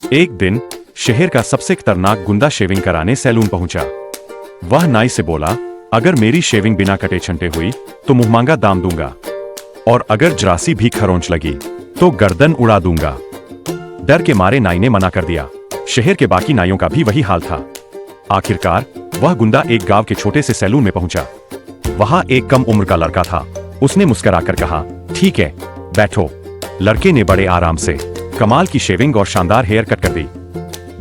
एक दिन शहर का सबसे खतरनाक गुंडा शेविंग कराने सैलून पहुंचा। वह नाई से बोला, अगर मेरी शेविंग बिना कटे छंटे हुई तो मुंहमांगा दाम दूंगा, और अगर जरासी भी खरोंच लगी तो गर्दन उड़ा दूंगा। डर के मारे नाई ने मना कर दिया। शहर के बाकी नाइयों का भी वही हाल था। आखिरकार वह गुंडा एक गांव के छोटे से सैलून में पहुंचा। वहां एक कम उम्र का लड़का था। उसने मुस्कुराकर कहा, ठीक है, बैठो। लड़के ने बड़े आराम से कमाल की शेविंग और शानदार हेयर कट कर दी।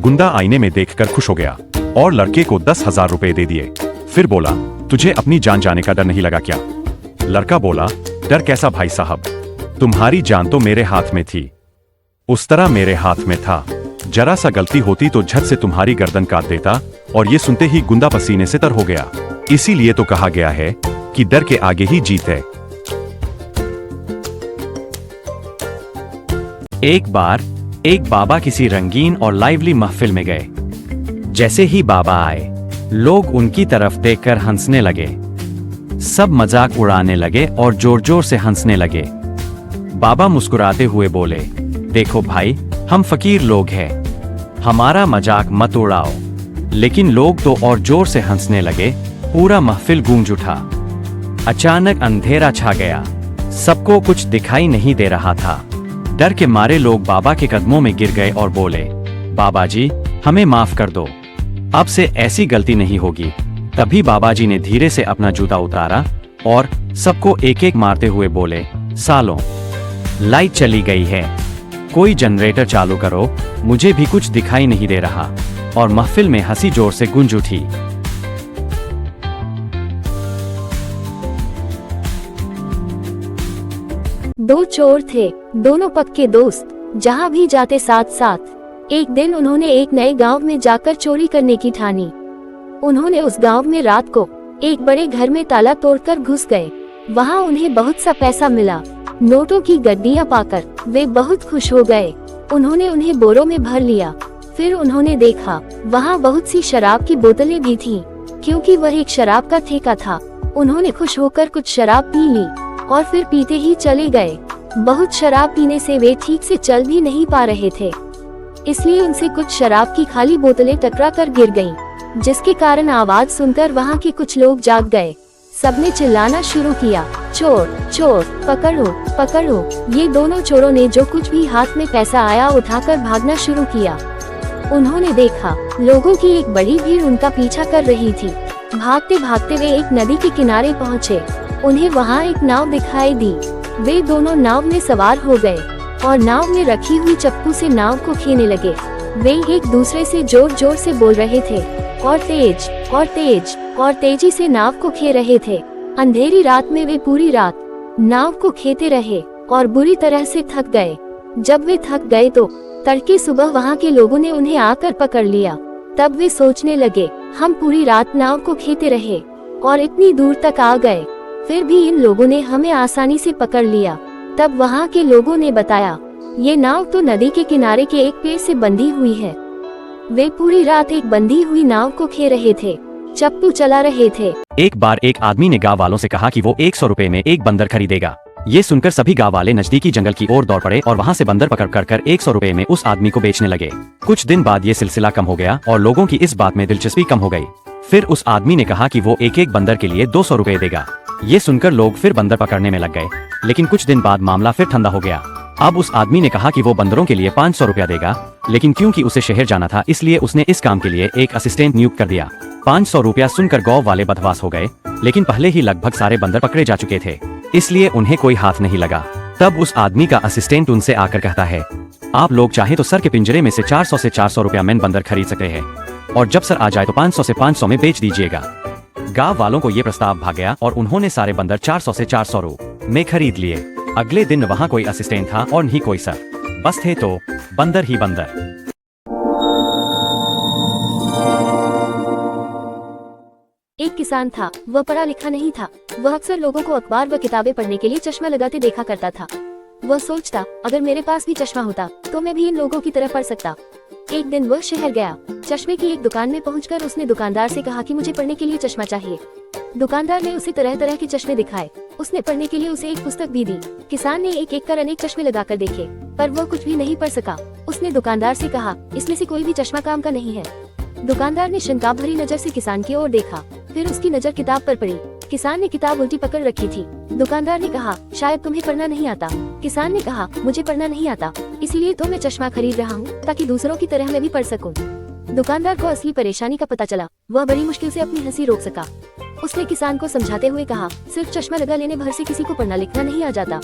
गुंडा आईने में देखकर खुश हो गया और लड़के को 10,000 रुपए दे दिए। फिर बोला, तुझे अपनी जान जाने का डर नहीं लगा क्या? लड़का बोला, डर कैसा भाई साहब, तुम्हारी जान तो मेरे हाथ में थी। उस तरह मेरे हाथ में था, जरा सा गलती होती तो झट से तुम्हारी गर्दन काट देता। और ये सुनते ही गुंडा पसीने से तर हो गया। इसीलिए तो कहा गया है कि डर के आगे ही जीत है। एक बार एक बाबा किसी रंगीन और लाइवली महफिल में गए। जैसे ही बाबा आए, लोग उनकी तरफ देखकर हंसने लगे। सब मजाक उड़ाने लगे और जोर जोर से हंसने लगे। बाबा मुस्कुराते हुए बोले, देखो भाई, हम फकीर लोग हैं, हमारा मजाक मत उड़ाओ। लेकिन लोग तो और जोर से हंसने लगे। पूरा महफिल गूंज उठा। अचानक अंधेरा छा गया। सबको कुछ दिखाई नहीं दे रहा था। डर के मारे लोग बाबा के कदमों में गिर गए और बोले, बाबा जी, हमें माफ कर दो, अब से ऐसी गलती नहीं होगी। तभी बाबा जी ने धीरे से अपना जूता उतारा और सबको एक एक मारते हुए बोले, सालों, लाइट चली गई है, कोई जनरेटर चालू करो, मुझे भी कुछ दिखाई नहीं दे रहा। और महफिल में हंसी जोर से गूंज उठी। दो चोर थे, दोनों पक्के दोस्त, जहाँ भी जाते साथ साथ। एक दिन उन्होंने एक नए गांव में जाकर चोरी करने की ठानी। उन्होंने उस गांव में रात को एक बड़े घर में ताला तोड़कर घुस गए। वहाँ उन्हें बहुत सा पैसा मिला। नोटों की गड्डियाँ पाकर वे बहुत खुश हो गए। उन्होंने उन्हें बोरों में भर लिया। फिर उन्होंने देखा वहाँ बहुत सी शराब की बोतलें भी थीं, क्योंकि वह एक शराब का ठेका था। उन्होंने खुश होकर कुछ शराब पी ली और फिर पीते ही चले गए। बहुत शराब पीने से वे ठीक से चल भी नहीं पा रहे थे, इसलिए उनसे कुछ शराब की खाली बोतलें टकरा कर गिर गईं, जिसके कारण आवाज सुनकर वहाँ के कुछ लोग जाग गए। सबने चिल्लाना शुरू किया, चोर चोर, पकड़ो पकड़ो। ये दोनों चोरों ने जो कुछ भी हाथ में पैसा आया उठाकर भागना शुरू किया। उन्होंने देखा लोगों की एक बड़ी भीड़ उनका पीछा कर रही थी। भागते भागते वे एक नदी के किनारे पहुँचे। उन्हें वहाँ एक नाव दिखाई दी। वे दोनों नाव में सवार हो गए और नाव में रखी हुई चप्पू से नाव को खेने लगे। वे एक दूसरे से जोर जोर से बोल रहे थे और तेज और तेज और तेजी से नाव को खे रहे थे। अंधेरी रात में वे पूरी रात नाव को खेते रहे और बुरी तरह से थक गए। जब वे थक गए तो तड़के सुबह वहाँ के लोगों ने उन्हें आकर पकड़ लिया। तब वे सोचने लगे, हम पूरी रात नाव को खेते रहे और इतनी दूर तक आ गए, फिर भी इन लोगों ने हमें आसानी से पकड़ लिया। तब वहाँ के लोगों ने बताया, ये नाव तो नदी के किनारे के एक पेड़ से बंधी हुई है। वे पूरी रात एक बंधी हुई नाव को खे रहे थे, चप्पू चला रहे थे। एक बार एक आदमी ने गांव वालों से कहा कि वो 100 रुपए में एक बंदर खरीदेगा। ये सुनकर सभी गांव वाले नजदीकी जंगल की ओर दौड़ पड़े और वहाँ से बंदर पकड़ कर 100 रुपए में उस आदमी को बेचने लगे। कुछ दिन बाद ये सिलसिला कम हो गया और लोगों की इस बात में दिलचस्पी कम हो गई। फिर उस आदमी ने कहा कि वो एक एक बंदर के लिए 200 रुपए देगा। ये सुनकर लोग फिर बंदर पकड़ने में लग गए। लेकिन कुछ दिन बाद मामला फिर ठंडा हो गया। अब उस आदमी ने कहा कि वो बंदरों के लिए 500 रुपया देगा, लेकिन क्योंकि उसे शहर जाना था इसलिए उसने इस काम के लिए एक असिस्टेंट नियुक्त कर दिया। 500 रुपया सुनकर गाँव वाले बदमाश हो गए, लेकिन पहले ही लगभग सारे बंदर पकड़े जा चुके थे, इसलिए उन्हें कोई हाथ नहीं लगा। तब उस आदमी का असिस्टेंट उनसे आकर कहता है, आप लोग चाहे तो सर के पिंजरे में से 400 रुपया में बंदर खरीद सकते हैं, और जब सर आ जाए तो 500 में बेच दीजिएगा। गांव वालों को ये प्रस्ताव भाग गया और उन्होंने सारे बंदर 400 रुपए में खरीद लिए। अगले दिन वहाँ कोई असिस्टेंट था और नहीं कोई सर, बस थे तो बंदर ही बंदर। एक किसान था। वह पढ़ा लिखा नहीं था। वह अक्सर लोगों को अखबार व किताबें पढ़ने के लिए चश्मा लगाते देखा करता था। वह सोचता, अगर मेरे पास भी चश्मा होता तो मैं भी इन लोगों की तरह पढ़ सकता। एक दिन वह शहर गया। चश्मे की एक दुकान में पहुंचकर उसने दुकानदार से कहा कि मुझे पढ़ने के लिए चश्मा चाहिए। दुकानदार ने उसे तरह तरह के चश्मे दिखाए। उसने पढ़ने के लिए उसे एक पुस्तक भी दी। किसान ने एक एक कर अनेक चश्मे लगाकर देखे, पर वह कुछ भी नहीं पढ़ सका। उसने दुकानदार से कहा, इसमें से कोई भी चश्मा काम का नहीं है। दुकानदार ने शंका भरी नजर से किसान की ओर देखा, फिर उसकी नजर किताब पर पड़ी। किसान ने किताब उल्टी पकड़ रखी थी। दुकानदार ने कहा, शायद तुम्हें पढ़ना नहीं आता। किसान ने कहा, मुझे पढ़ना नहीं आता, इसीलिए तो मैं चश्मा खरीद रहा हूँ, ताकि दूसरों की तरह मैं भी पढ़ सकूं। दुकानदार को असली परेशानी का पता चला। वह बड़ी मुश्किल से अपनी हंसी रोक सका। उसने किसान को समझाते हुए कहा, सिर्फ चश्मा लगा लेने भर से किसी को पढ़ना लिखना नहीं आ जाता।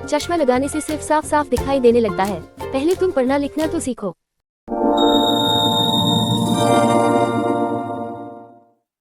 चश्मा लगाने से सिर्फ साफ साफ दिखाई देने लगता है। पहले तुम पढ़ना लिखना तो सीखो।